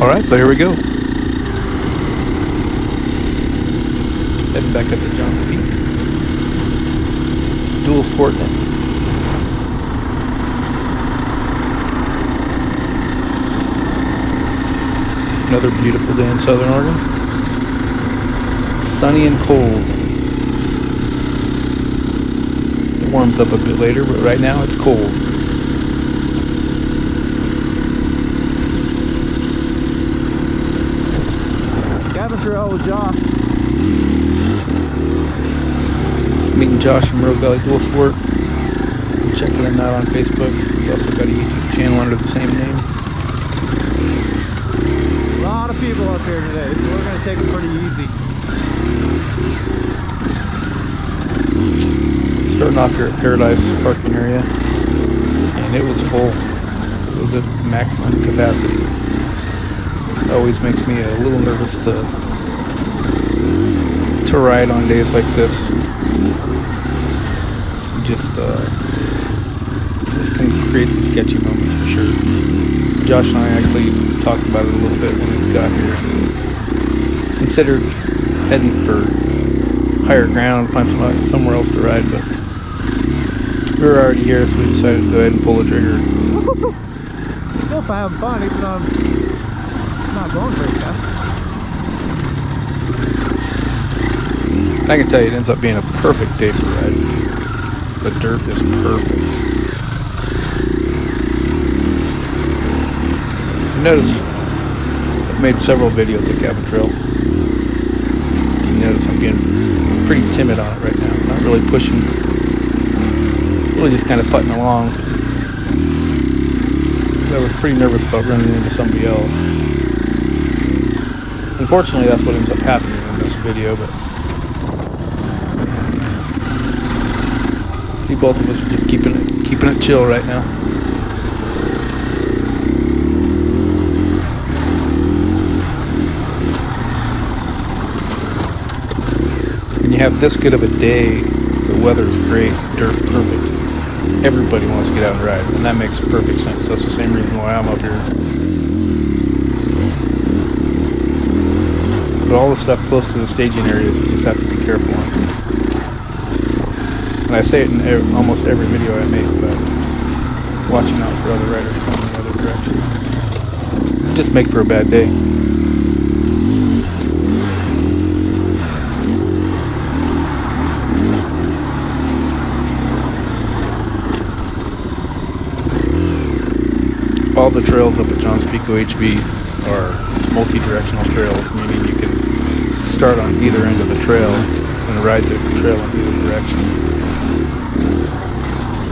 Alright, so here we go. Heading back up to John's Peak. Dualsport now. Another beautiful day in Southern Oregon. Sunny and cold. It warms up a bit later, but right now it's cold. Cabin trail with Josh. Meeting Josh from Rogue Valley Dualsport. Checking him out on Facebook. He's also got a YouTube channel under the same name. A lot of people up here today, so we're going to take it pretty easy. Starting off here at Paradise parking area, and it was full. It was at maximum capacity. It always makes me a little nervous to ride on days like this. This can create some sketchy moments for sure. Josh and I actually talked about it a little bit when we got here. Considered heading for higher ground, find somewhere else to ride, but we were already here, so we decided to go ahead and pull the trigger. Still having fun, even though I'm not going very fast. I can tell you it ends up being a perfect day for riding. The dirt is perfect. You notice I've made several videos of Cabin Trail. You notice I'm being pretty timid on it right now. Not really pushing. Really just kind of putting along. So I was pretty nervous about running into somebody else. Unfortunately, that's what ends up happening in this video, but see, both of us are just keeping it chill right now. When you have this good of a day, the weather's great, the dirt's perfect. Everybody wants to get out and ride, and that makes perfect sense. That's the same reason why I'm up here. But all the stuff close to the staging areas, you just have to be careful on. And I say it in almost every video I make, but watching out for other riders coming in the other direction. Just make for a bad day. All the trails up at John's Peak OHV are multi-directional trails, meaning you can start on either end of the trail and ride the trail in either direction.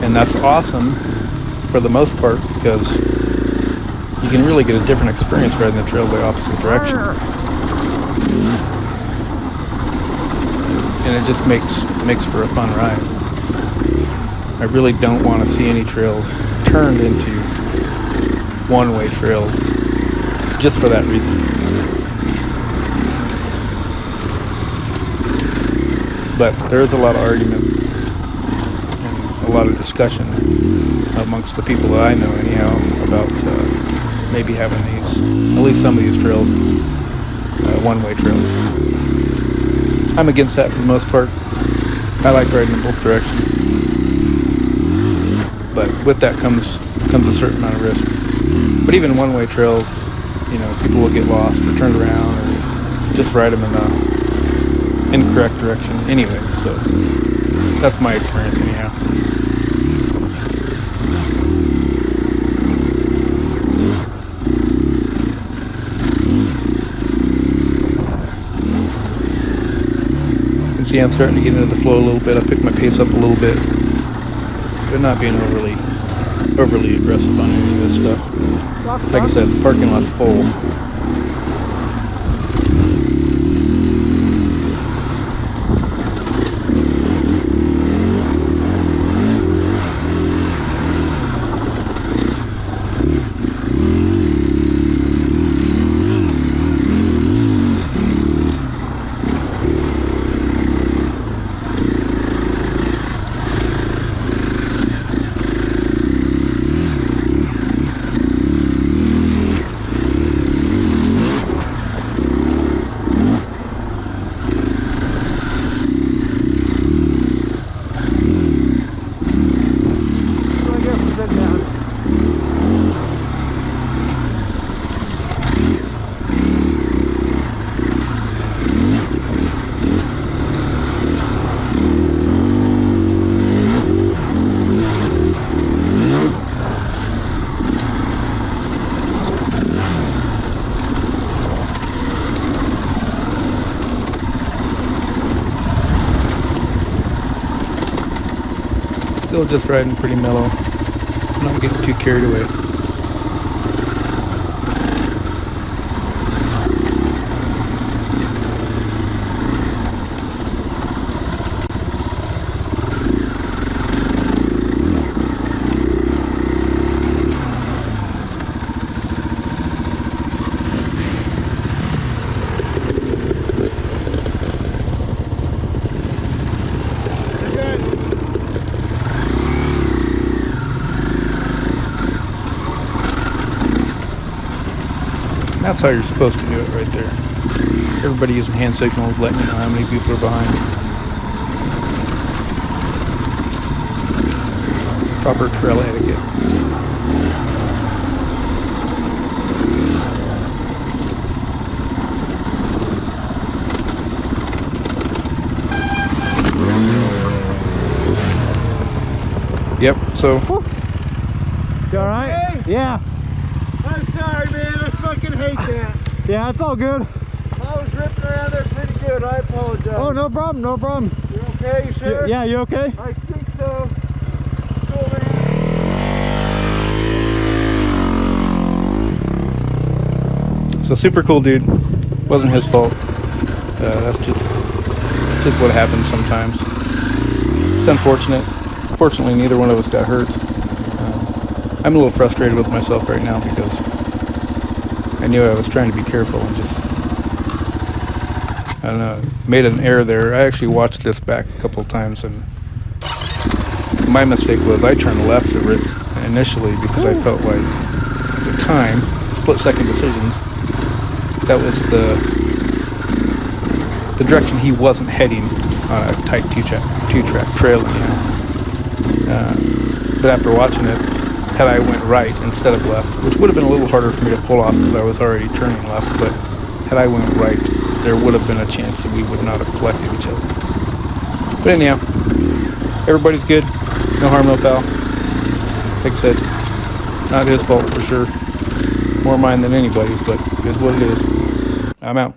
And that's awesome for the most part because you can really get a different experience riding the trail the opposite direction. And it just makes for a fun ride. I really don't want to see any trails turned into one-way trails just for that reason. But there's a lot of argument and a lot of discussion amongst the people that I know anyhow about maybe having these, at least some of these trails, one-way trails. I'm against that for the most part. I like riding in both directions. But with that comes a certain amount of risk. But even one-way trails, you know, people will get lost or turned around or just ride them in the incorrect direction anyway. So that's my experience anyhow. You can see I'm starting to get into the flow a little bit. I picked my pace up a little bit, but not being overly aggressive on any of this stuff. Like I said, the parking lot's full. Still just riding pretty mellow. I'm not getting too carried away. That's how you're supposed to do it right there. Everybody using hand signals, letting you know how many people are behind. Proper trail etiquette. Yep, so. You alright? Hey! Yeah. I'm sorry, man. I fucking hate that. Yeah, it's all good. I was ripping around there pretty good. I apologize. Oh, no problem, no problem. You're okay? You sure? Yeah, you okay? I think so. Cool, man. So super cool dude. Wasn't his fault. It's just what happens sometimes. It's unfortunate. Fortunately, neither one of us got hurt. I'm a little frustrated with myself right now because I knew I was trying to be careful and just, I don't know, made an error there. I actually watched this back a couple of times, and my mistake was I turned left initially because I felt like at the time, split-second decisions, that was the direction he wasn't heading on a tight two-track trail anyhow. But after watching it, had I went right instead of left, which would have been a little harder for me to pull off because I was already turning left, but had I went right, there would have been a chance that we would not have collected each other. But anyhow, everybody's good. No harm, no foul. Like I said, not his fault for sure. More mine than anybody's, but it is what it is. I'm out.